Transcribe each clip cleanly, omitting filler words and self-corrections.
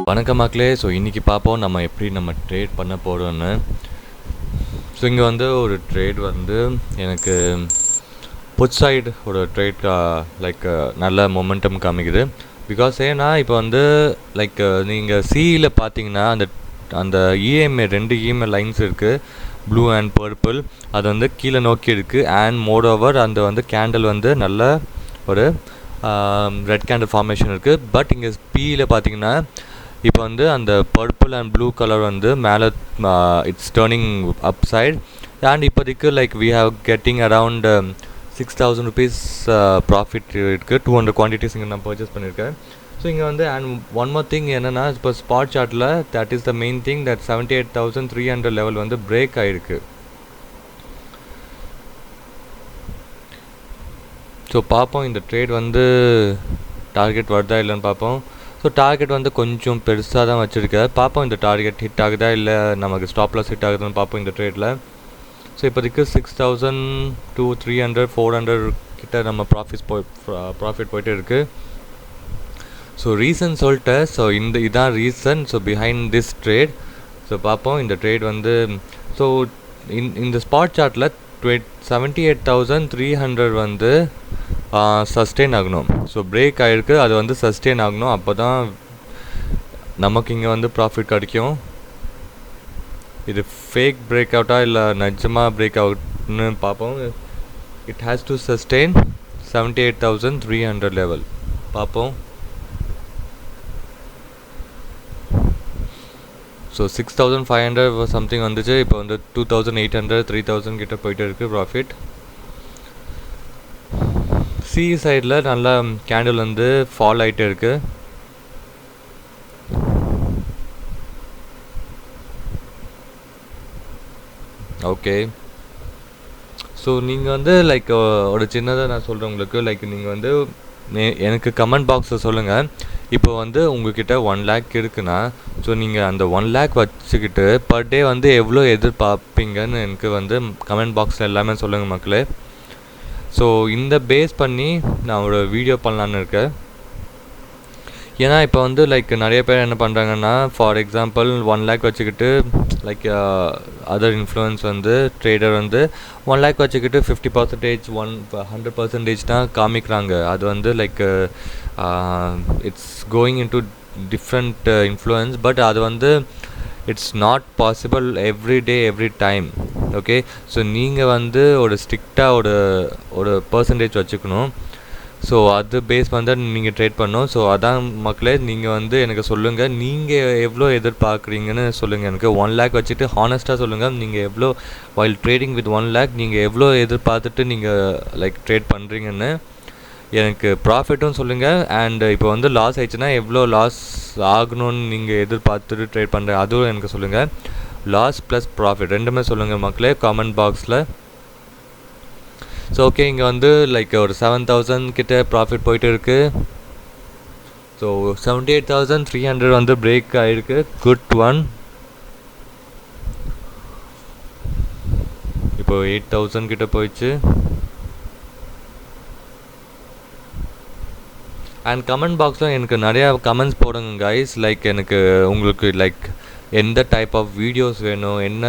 வணக்கம் மக்களே. ஸோ இன்றைக்கி பார்ப்போம் நம்ம எப்படி நம்ம ட்ரேட் பண்ண போகிறோன்னு. ஸோ இங்கே வந்து ஒரு ட்ரேட் வந்து எனக்கு புட் சைடு ஒரு ட்ரேட் லைக் நல்ல மொமெண்டம் காமிக்குது. பிகாஸ் ஏன்னா இப்போ வந்து லைக் நீங்கள் சியில் பார்த்தீங்கன்னா அந்த அந்த இஎம்ஏ 2 இஎம்ஏ லைன்ஸ் இருக்குது, ப்ளூ அண்ட் பர்பிள். அது வந்து கீழே நோக்கி இருக்குது. அண்ட் மோர் ஓவர் அந்த வந்து கேண்டில் வந்து நல்ல ஒரு ரெட் கேண்டில் ஃபார்மேஷன் இருக்குது. பட் இங்கே பியில் பார்த்தீங்கன்னா இப்போ வந்து அந்த பர்பிள் அண்ட் ப்ளூ கலர் வந்து மேலே it's turning up side. And இப்போதைக்கு like we have getting around 6,000 rupees profit இருக்குது. 200 குவான்டிட்டிஸ் இங்கே நான் பர்ச்சேஸ் பண்ணியிருக்கேன். ஸோ இங்கே வந்து அண்ட் ஒன் மோர் திங் என்னென்னா, இப்போ ஸ்பாட் சார்ட்டில் that is the main thing, that 78,300 level வந்து பிரேக் ஆகிருக்கு. ஸோ பார்ப்போம் இந்த ட்ரேட் வந்து டார்கெட் வருதா இல்லைன்னு பார்ப்போம். ஸோ டார்கெட் வந்து கொஞ்சம் பெருசாக தான் வச்சுருக்கேன். பார்ப்போம் இந்த டார்கெட் ஹிட் ஆகுதா இல்லை நமக்கு ஸ்டாப் லாஸ் ஹிட் ஆகுதுன்னு பார்ப்போம் இந்த ட்ரேடில். ஸோ இப்போதைக்கு 6,000 to 300 400 கிட்ட நம்ம ப்ராஃபிட் போயிட்டு இருக்குது. ஸோ ரீசன் சொல்லிட்டேன். ஸோ இதான் reason. So behind this trade. So பார்ப்போம் இந்த ட்ரேட் வந்து. ஸோ இந்த ஸ்பாட் சார்ட்டில் 78,300 வந்து சஸ்டெயின் ஆகணும். ஸோ பிரேக் ஆகிருக்கு, அது வந்து சஸ்டெயின் ஆகணும். அப்போ தான் நமக்கு இங்கே வந்து ப்ராஃபிட் கிடைக்கும். இது ஃபேக் பிரேக் அவுட்டா இல்லை நிஜமாக பிரேக் அவுட்னு பார்ப்போம். It has to sustain 78,300 level. பார்ப்போம். ஸோ 6,500 சம்திங் வந்துச்சு. இப்போ வந்து 2,800 3,000 கிட்ட போயிட்டு இருக்குது ப்ராஃபிட். சி சைடில் நல்லா கேண்டில் வந்து ஃபால் ஆகிட்டே இருக்குது. ஓகே. ஸோ நீங்கள் வந்து லைக் ஒரு சின்னதாக நான் சொல்கிறேன் உங்களுக்கு. லைக் நீங்கள் வந்து எனக்கு கமெண்ட் பாக்ஸில் சொல்லுங்கள். இப்போ வந்து உங்கள்கிட்ட 1 lakh இருக்குன்னா, ஸோ நீங்கள் அந்த 1 lakh வச்சுக்கிட்டு பர் டே வந்து எவ்வளோ எதிர்பார்ப்பீங்கன்னு எனக்கு வந்து கமெண்ட் பாக்ஸில் எல்லாமே சொல்லுங்கள் மக்களே. ஸோ இந்த பேஸ் பண்ணி நான் ஒரு வீடியோ பண்ணலான்னு இருக்கேன். ஏன்னா இப்போ வந்து லைக் நிறைய பேர் என்ன பண்ணுறாங்கன்னா, ஃபார் எக்ஸாம்பிள் 1 lakh வச்சுக்கிட்டு லைக் அதர் இன்ஃப்ளூயன்ஸ் வந்து ட்ரேடர் வந்து 1 lakh வச்சுக்கிட்டு 50% 100% தான் காமிக்கிறாங்க. அது வந்து like it's going into different influence. But அது வந்து it's not possible every day every time. Okay. So நீங்கள் வந்து ஒரு ஸ்ட்ரிக்டாக ஒரு பர்சன்டேஜ் வச்சுக்கணும். ஸோ அது பேஸ் வந்து நீங்கள் ட்ரேட் பண்ணணும். ஸோ அதான் மக்களே, நீங்கள் வந்து எனக்கு சொல்லுங்கள், நீங்கள் எவ்வளோ எதிர்பார்க்குறீங்கன்னு சொல்லுங்கள் எனக்கு. 1 lakh வச்சுட்டு ஹானஸ்ட்டாக சொல்லுங்கள், நீங்கள் எவ்வளோ வைல் ட்ரேடிங் வித் 1 lakh நீங்கள் எவ்வளோ எதிர்பார்த்துட்டு நீங்கள் லைக் ட்ரேட் பண்ணுறீங்கன்னு எனக்கு ப்ராஃபிட்டும் சொல்லுங்கள். அண்ட் இப்போ வந்து லாஸ் ஆயிடுச்சுன்னா எவ்வளோ லாஸ் ஆகணும்னு நீங்கள் எதிர்பார்த்துட்டு ட்ரேட் பண்ணுற அதுவும் எனக்கு சொல்லுங்கள். லாஸ் ப்ளஸ் ப்ராஃபிட் ரெண்டுமே சொல்லுங்கள் மக்களே கமெண்ட் பாக்ஸில். ஸோ ஓகே, இங்கே வந்து லைக் ஒரு 7,000 கிட்ட ப்ராஃபிட் போயிட்டு இருக்குது. ஸோ 78,300 வந்து பிரேக் ஆகிருக்கு. Good one. இப்போ 8,000 கிட்ட போயிடுச்சு. அண்ட் கமெண்ட் பாக்ஸில் எனக்கு நிறையா கமெண்ட்ஸ் போடுங்க கைஸ். லைக் எனக்கு உங்களுக்கு லைக் எந்த டைப் ஆஃப் வீடியோஸ் வேணும், என்ன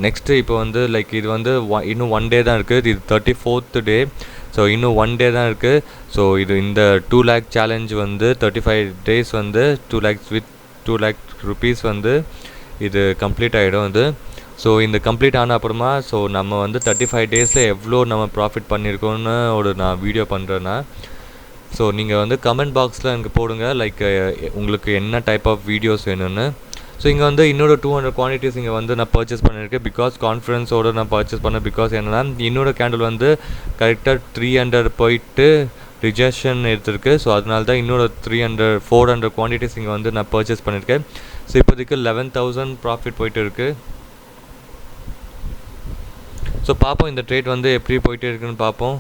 நெக்ஸ்ட்டு. இப்போ வந்து லைக் இது வந்து இன்னும் 1 day தான் இருக்குது. இது 34th day. ஸோ இன்னும் 1 day தான் இருக்குது. ஸோ இது இந்த 2 lakh சேலஞ்ச் வந்து 35 days வந்து 2 lakhs with 2 lakh rupees வந்து இது கம்ப்ளீட் ஆகிடும் இது. ஸோ இந்த கம்ப்ளீட் ஆன அப்புறமா ஸோ நம்ம வந்து 35 days எவ்வளோ நம்ம ப்ராஃபிட் பண்ணியிருக்கோன்னு நான் வீடியோ பண்ணுறேன்னா, ஸோ நீங்கள் வந்து கமெண்ட் பாக்ஸில் எனக்கு போடுங்க லைக் உங்களுக்கு என்ன டைப் ஆஃப் வீடியோஸ் வேணும்னு. ஸோ இங்கே வந்து இன்னொரு 200 குவான்டிட்டிஸ் இங்கே வந்து நான் பர்ச்சேஸ் பண்ணியிருக்கேன். பிகாஸ் கான்ஃபிடன்ஸோடு நான் பர்ச்சேஸ் பண்ணேன். பிகாஸ் என்னென்னா இன்னொரு கேண்டில் வந்து கரெக்டாக 300 போயிட்டு ரிஜெக்ஷன் எடுத்திருக்கு. ஸோ அதனால தான் இன்னொரு 400 குவான்டிட்டிஸ் இங்கே வந்து நான் பர்ச்சேஸ் பண்ணியிருக்கேன். ஸோ இப்போதைக்கு 11,000 ப்ராஃபிட் போயிட்டு இருக்குது. ஸோ பார்ப்போம் இந்த ட்ரேட் வந்து எப்படி போயிட்டு இருக்குன்னு பார்ப்போம்.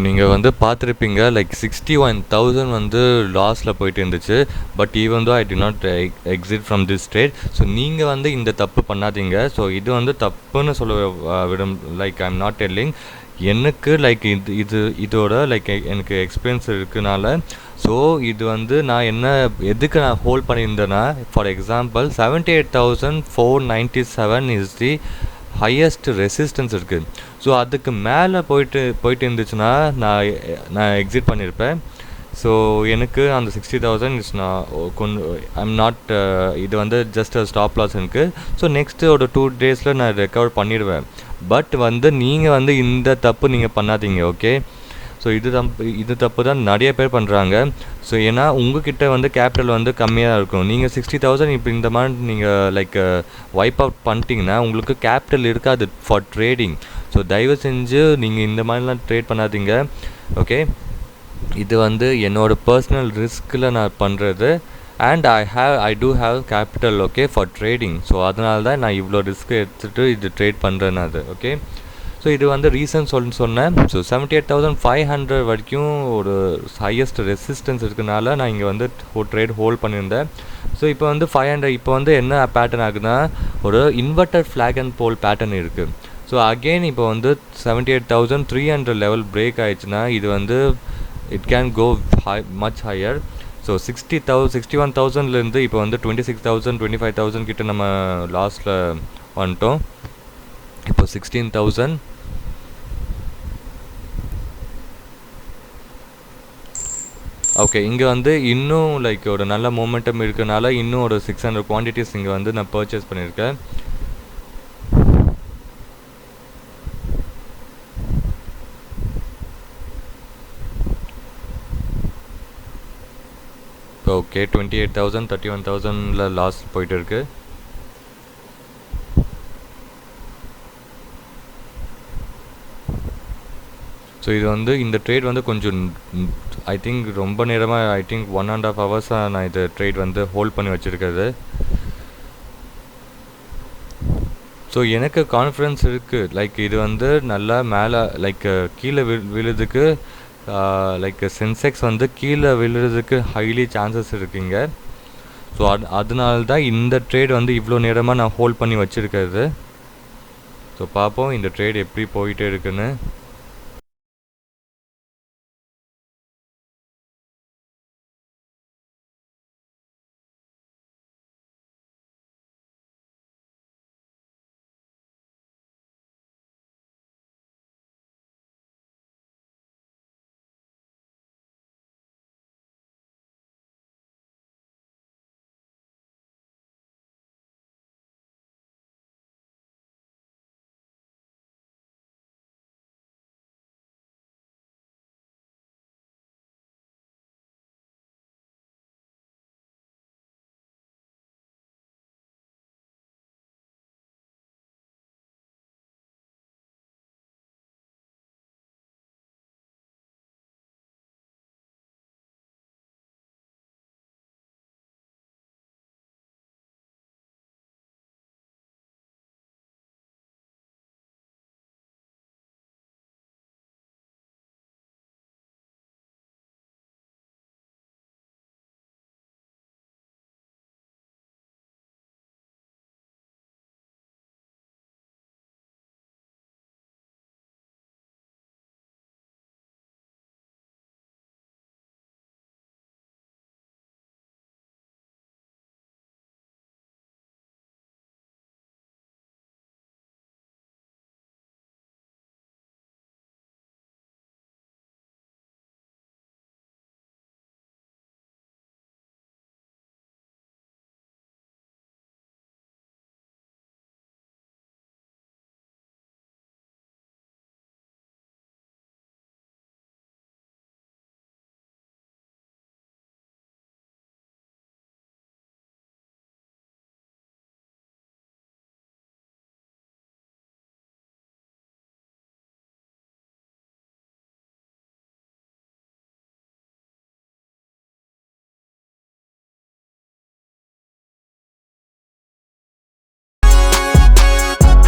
நீங்கள் வந்து பார்த்துருப்பீங்க லைக் 61,000 வந்து லாஸில் போயிட்டு இருந்துச்சு. But even though I did not exit from this trade. So நீங்கள் வந்து இந்த தப்பு பண்ணாதீங்க. ஸோ இது வந்து தப்புன்னு சொல்ல விடும் like I am not telling. எனக்கு லைக் இதோட லைக் எனக்கு எக்ஸ்பீரியன்ஸ் இருக்குனால ஸோ இது வந்து நான் எதுக்கு நான் ஹோல்ட் பண்ணியிருந்தேன்னா, for example 78,497 is the highest resistance இருக்குது. ஸோ அதுக்கு மேலே போயிட்டு இருந்துச்சுன்னா நான் எக்ஸிட் பண்ணியிருப்பேன். ஸோ எனக்கு அந்த 60,000 இஸ் நான் ஐம் நாட் இது வந்து ஜஸ்ட் ஸ்டாப் லாஸ் எனக்கு. ஸோ நெக்ஸ்ட்டு ஒரு 2 டேஸில் நான் ரெக்கவர் பண்ணிடுவேன். பட் வந்து நீங்கள் வந்து இந்த தப்பு நீங்கள் பண்ணாதீங்க. ஓகே, ஸோ இது தப்பு தான் நிறைய பேர் பண்ணுறாங்க. ஸோ ஏன்னா உங்ககிட்ட வந்து கேபிட்டல் வந்து கம்மியாக இருக்கும். நீங்கள் 60,000 இப்போ இந்த மாதிரி நீங்கள் லைக் வைப் அவுட் பண்ணிட்டீங்கன்னா உங்களுக்கு கேபிட்டல் இருக்காது ஃபார் ட்ரேடிங். ஸோ தயவு செஞ்சு நீங்கள் இந்த மாதிரிலாம் ட்ரேட் பண்ணாதீங்க. ஓகே, இது வந்து என்னோடய பர்சனல் ரிஸ்கில் நான் பண்ணுறது. And I do have capital okay for trading. So அதனால தான் நான் இவ்வளோ ரிஸ்க் எடுத்துகிட்டு இது ட்ரேட் பண்ணுறேன்னு அது. ஓகே, ஸோ இது வந்து ரீசன் சொன்னேன். ஸோ 78,500 வரைக்கும் ஒரு ஹையஸ்ட் ரெசிஸ்டன்ஸ் இருக்கனால நான் இங்கே வந்து ட்ரேட் ஹோல்ட் பண்ணியிருந்தேன். ஸோ இப்போ வந்து 500 இப்போ வந்து என்ன பேட்டர்ன் ஆகுதுன்னா ஒரு inverted flag and pole pattern இருக்குது. ஸோ அகெயின் இப்போ வந்து 78,300 லெவல் பிரேக் ஆயிடுச்சுன்னா இது வந்து it can go much higher. So 61,000லேருந்து இப்போ வந்து 26,000 25,000 கிட்ட நம்ம லாஸ்ட்டில் வந்துட்டோம். இப்போ 16,000. ஓகே, இங்கே வந்து இன்னும் லைக் ஒரு நல்ல மொமெண்டம் இருக்கனால இன்னும் ஒரு 600 குவான்டிட்டிஸ் இங்கே வந்து நான் பர்ச்சேஸ் பண்ணியிருக்கேன். ஓகே, 28,000 31,000ல லாஸ் போயிட்டு இருக்கு. ஸோ இது வந்து இந்த ட்ரேட் வந்து கொஞ்சம் ஐ திங்க் ரொம்ப நேரமாக ஐ திங்க் 1.5 ஹவர்ஸாக நான் இது ட்ரேட் வந்து ஹோல்ட் பண்ணி வச்சுருக்கிறது. ஸோ எனக்கு கான்ஃபிடன்ஸ் இருக்குது லைக் இது வந்து நல்லா மேலே லைக் கீழே விழுறதுக்கு லைக் சென்செக்ஸ் வந்து கீழே விழுறதுக்கு ஹைலி சான்சஸ் இருக்குங்க. ஸோ அதனால தான் இந்த ட்ரேட் வந்து இவ்வளோ நேரமாக நான் ஹோல்ட் பண்ணி வச்சுருக்கிறது. ஸோ பார்ப்போம் இந்த ட்ரேட் எப்படி போயிட்டே இருக்குன்னு.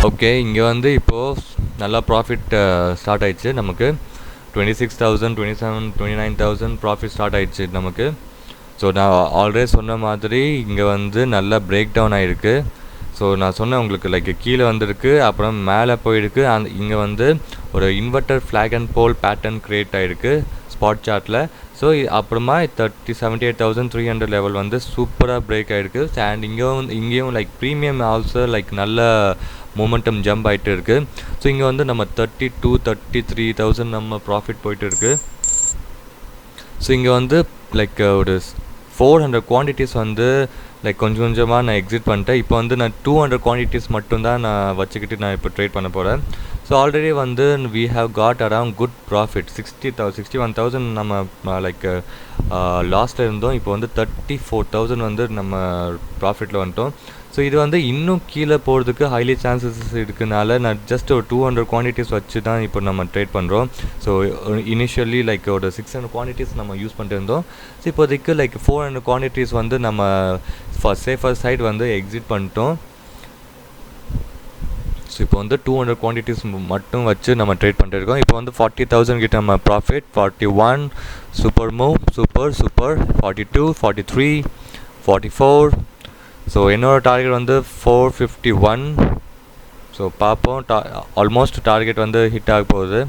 ஓகே, இங்கே வந்து இப்போது நல்லா ப்ராஃபிட் ஸ்டார்ட் ஆயிடுச்சு நமக்கு. 26,000 27 29,000 ப்ராஃபிட் ஸ்டார்ட் ஆயிடுச்சு நமக்கு. ஸோ நான் ஆல்ரெடி சொன்ன மாதிரி இங்கே வந்து நல்லா பிரேக் டவுன் ஆகிருக்கு. ஸோ நான் சொன்னேன் உங்களுக்கு லைக் கீழே வந்திருக்கு, அப்புறம் மேலே போயிருக்கு. இங்கே வந்து ஒரு inverter flag and pole pattern create ஆகிருக்கு ஸ்பாட் சார்ட்டில். ஸோ அப்புறமா 78,300 லெவல் வந்து சூப்பராக பிரேக் ஆகிருக்கு. அண்ட் இங்கேயும் லைக் ப்ரீமியம் ஆல்சோ லைக் நல்ல மொமெண்டம் ஜம்ப் ஆகிட்டு இருக்குது. ஸோ இங்கே வந்து நம்ம 33,000 நம்ம ப்ராஃபிட் போயிட்டு இருக்குது. ஸோ இங்கே வந்து லைக் ஒரு 400 குவான்டிட்டிஸ் வந்து லைக் கொஞ்சம் கொஞ்சமாக நான் எக்ஸிட் பண்ணிட்டேன். இப்போ வந்து நான் 200 குவான்டிட்டிஸ் மட்டும்தான் நான் வச்சுக்கிட்டு நான் இப்போ ட்ரேட் பண்ண போகிறேன். ஸோ ஆல்ரெடி வந்து we have got around good profit 61,000 நம்ம லைக் லாஸ்ட்டில் இருந்தோம். இப்போ வந்து 34,000 வந்து நம்ம ப்ராஃபிட்டில் வந்துட்டோம். ஸோ இது வந்து இன்னும் கீழே போகிறதுக்கு ஹைலி சான்சஸ் இருக்குனால நான் ஜஸ்ட் ஒரு 200 குவான்டிட்டிஸ் வச்சு தான் இப்போ நம்ம ட்ரேட் பண்ணுறோம். ஸோ இனிஷியலி லைக் ஒரு 600 குவான்டிட்டிஸ் நம்ம யூஸ் பண்ணிட்டு இருந்தோம். ஸோ இப்போதைக்கு லைக் 400 குவான்டிட்டிஸ் வந்து நம்ம சேஃபர் சைடு வந்து எக்ஸிட் பண்ணிட்டோம். ஸோ இப்போ வந்து 200 குவான்டிட்டிஸ் மட்டும் வச்சு நம்ம ட்ரேட் பண்ணிட்டு இருக்கோம். இப்போ வந்து 40,000 கிட்ட நம்ம profit. 41 super move, super 42 43 44. So என்னோடய டார்கெட் வந்து 451. ஸோ பார்ப்போம், ஆல்மோஸ்ட் டார்கெட் வந்து ஹிட் ஆக போகுது.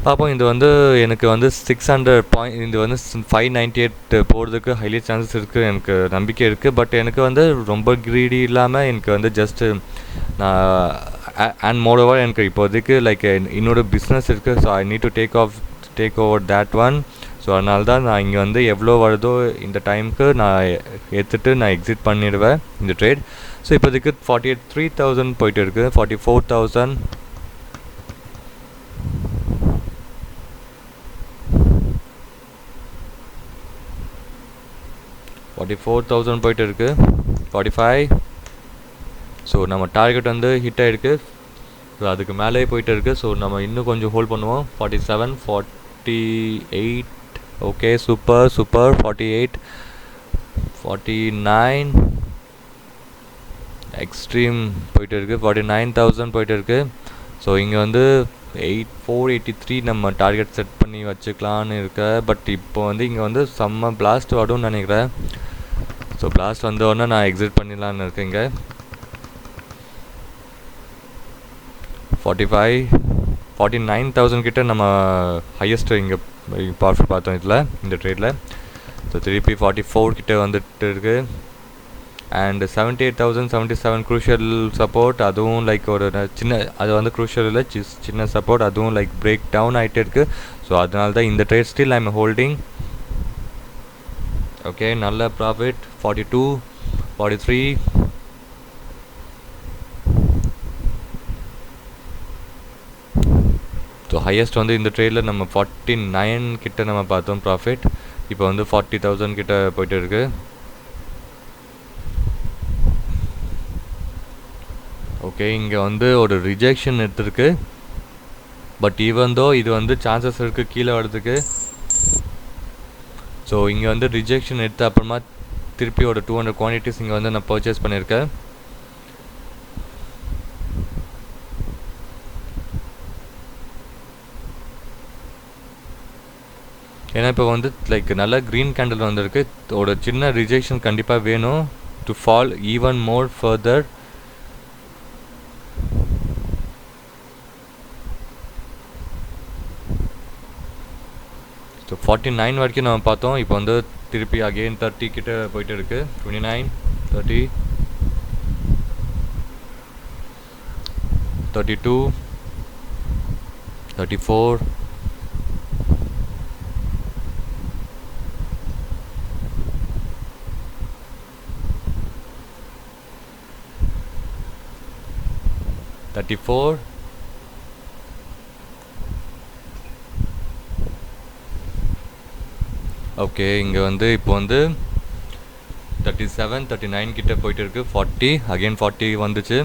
பார்ப்போம். இது வந்து எனக்கு வந்து 600 பாயிண்ட், இது வந்து 598 போகிறதுக்கு ஹைலி சான்சஸ் இருக்குது, எனக்கு நம்பிக்கை இருக்குது. பட் எனக்கு வந்து ரொம்ப க்ரீடி இல்லாமல் எனக்கு வந்து ஜஸ்ட்டு நான் அண்ட் மோரோவர் எனக்கு இப்போதைக்கு லைக் என்னோட பிஸ்னஸ் இருக்குது. So I need to take over that one. So அதனால தான் நான் இங்கே வந்து எவ்வளோ வருதோ இந்த டைமுக்கு நான் எடுத்துகிட்டு நான் எக்ஸிட் பண்ணிடுவேன் இந்த ட்ரேட். ஸோ இப்போதைக்கு 43,000 போயிட்டு இருக்குது. 44,000 44,000 போயிட்டு இருக்குது. 45. ஸோ நம்ம டார்கெட் வந்து ஹிட் ஆகிருக்கு. ஸோ அதுக்கு மேலே போயிட்டு இருக்குது. ஸோ நம்ம இன்னும் கொஞ்சம் ஹோல்ட் பண்ணுவோம். 47 48. ஓகே, சூப்பர் 48 49 எக்ஸ்ட்ரீம் போயிட்டு இருக்குது. 49,000 போயிட்டு இருக்குது. ஸோ இங்கே வந்து 483 நம்ம டார்கெட் செட் பண்ணி வச்சுக்கலான்னு இருக்க. பட் இப்போ வந்து இங்கே வந்து செம்ம பிளாஸ்ட் வரும்னு நினைக்கிறேன். ஸோ பிளாஸ்ட் வந்தோடனே நான் எக்ஸிட் பண்ணிடலான்னு இருக்கேன். இங்கே 45 49,000 கிட்ட நம்ம ஹையஸ்ட் இங்கே ப்ராஃபிட் பார்த்தோம் இதில், இந்த ட்ரேடில். ஸோ திருப்பி 44 கிட்ட வந்துட்டு இருக்குது. அண்ட் 78,077 க்ரூஷியல் சப்போர்ட், அதுவும் லைக் ஒரு சின்ன, அது வந்து க்ரூஷியல் இல்லை, சின்ன சப்போர்ட், அதுவும் லைக் பிரேக் டவுன் ஆகிட்டே இருக்குது. ஸோ அதனால தான் இந்த trade still I am holding. Okay, நல்ல ப்ராஃபிட். 42 43. ஸோ ஹையஸ்ட் வந்து இந்த ட்ரேடில் நம்ம 49 கிட்ட நம்ம பார்த்தோம் ப்ராஃபிட். இப்போ வந்து 40,000 கிட்ட போயிட்டு இருக்கு. ஓகே, இங்கே வந்து ஒரு ரிஜெக்ஷன் எடுத்துருக்கு. பட் ஈவன் தோ இது வந்து சான்சஸ் இருக்குது கீழே வர்றதுக்கு. ஸோ இங்கே வந்து ரிஜெக்ஷன் எடுத்து அப்புறமா திருப்பி ஒரு 200 குவான்டிட்டிஸ் இங்கே வந்து நான் பர்ச்சேஸ் பண்ணியிருக்கேன். ஏன்னா இப்போ வந்து லைக் நல்ல க்ரீன் கேண்டில் வந்திருக்கு. ஒரு சின்ன ரிஜெக்ஷன் கண்டிப்பாக வேணும் to fall even more further. So 49 வரைக்கும் நம்ம பார்த்தோம். இப்போ வந்து திருப்பி அகெயின் 30 கிட்ட போயிட்டு இருக்குது. 29 30 32 34 34. ஓகே, இங்கே வந்து இப்போ வந்து 37 39 கிட்ட போயிட்டு இருக்குது. 40 அகெயின் 40 வந்துச்சு.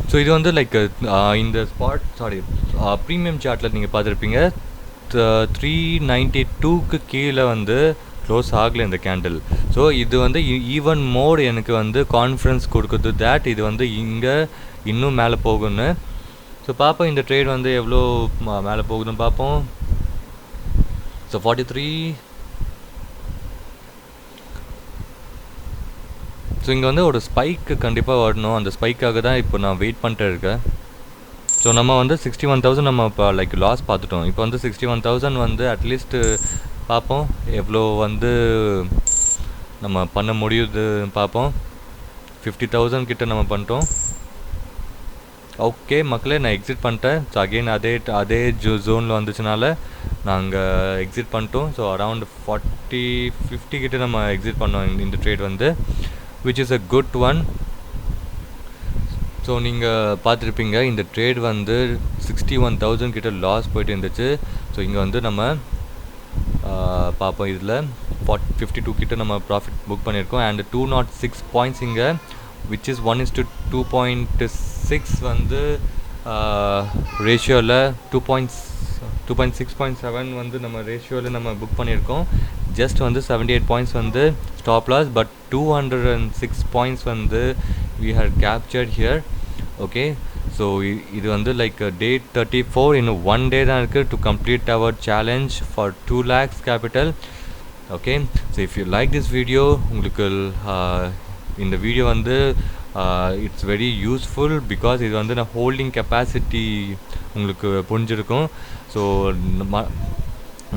ஸோ இது வந்து லைக் இந்த ப்ரீமியம் சார்ட்டில் நீங்கள் பார்த்துருப்பீங்க 392க்கு கீழே வந்து க்ளோஸ் ஆகலை இந்த கேண்டில். ஸோ இது வந்து ஈவன் மோர் எனக்கு வந்து கான்ஃபிடன்ஸ் கொடுக்குது தேட் இது வந்து இங்கே இன்னும் மேலே போகும்னு. ஸோ பார்ப்போம் இந்த ட்ரேட் வந்து எவ்வளோ மேலே போகுதுன்னு பார்ப்போம். ஸோ 43. ஸோ இங்கே வந்து ஒரு ஸ்பைக்கு கண்டிப்பாக வரணும். அந்த ஸ்பைக்காக தான் இப்போ நான் வெயிட் பண்ணிட்டு இருக்கேன். ஸோ நம்ம வந்து 61,000 நம்ம இப்போ லைக் லாஸ் பார்த்துட்டோம். இப்போ வந்து 61,000 வந்து அட்லீஸ்ட்டு பார்ப்போம் எவ்வளோ வந்து நம்ம பண்ண முடியுதுன்னு பார்ப்போம். 50,000 கிட்ட நம்ம பண்ணிட்டோம். ஓகே மக்களே, நான் எக்ஸிட் பண்ணிட்டேன். ஸோ அகெயின் அதே ஜோனில் வந்துச்சுனால நாங்கள் எக்ஸிட் பண்ணிட்டோம். ஸோ அரவுண்ட் 50 கிட்ட நம்ம எக்ஸிட் பண்ணோம் இந்த ட்ரேட் வந்து, which is a good one. So நீங்கள் பார்த்துருப்பீங்க இந்த ட்ரேட் வந்து 61,000 கிட்ட லாஸ் போயிட்டு இருந்துச்சு. ஸோ இங்கே வந்து நம்ம பார்ப்போம் இதில் 52 கிட்ட நம்ம ப்ராஃபிட் புக் பண்ணியிருக்கோம். அண்ட் 206 பாயிண்ட்ஸ் இங்கே, விச் இஸ் 1:2.6 வந்து ரேஷியோவில் 2.6.7 வந்து நம்ம ரேஷியோவில் நம்ம புக் பண்ணியிருக்கோம். ஜஸ்ட் வந்து 78 பாயிண்ட்ஸ் வந்து ஸ்டாப் லாஸ், பட் 206 பாயிண்ட்ஸ் வந்து we had captured here. Okay, so இது வந்து லைக் டே 34, இன்னும் 1 day தான் இருக்குது to complete our challenge for 2 lakhs capital. Okay, so if you like this video, உங்களுக்கு இந்த வீடியோ வந்து இட்ஸ் வெரி யூஸ்ஃபுல் பிகாஸ் இது வந்து நான் ஹோல்டிங் கெப்பாசிட்டி உங்களுக்கு புரிஞ்சிருக்கும். ஸோ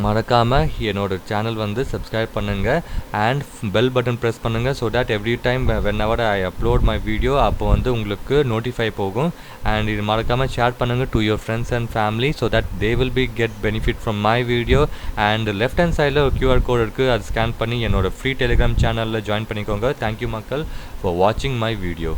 மறக்காமல் என்னோடய சேனல் வந்து சப்ஸ்கிரைப் பண்ணுங்கள் அண்ட் பெல் பட்டன் ப்ரெஸ் பண்ணுங்கள். So that every time whenever I upload my video அப்போ வந்து உங்களுக்கு நோட்டிஃபை போகும். அண்ட் இது மறக்காமல் ஷேர் பண்ணுங்கள் to your friends and family so that they will be get benefit from my video. And left hand சைடில் ஒரு QR கோட் இருக்குது, அது ஸ்கேன் பண்ணி என்னோடய ஃப்ரீ டெலிகிராம் சேனலில் ஜாயின் பண்ணிக்கோங்க. தேங்க்யூ மக்கள் ஃபார் வாட்சிங் மை வீடியோ.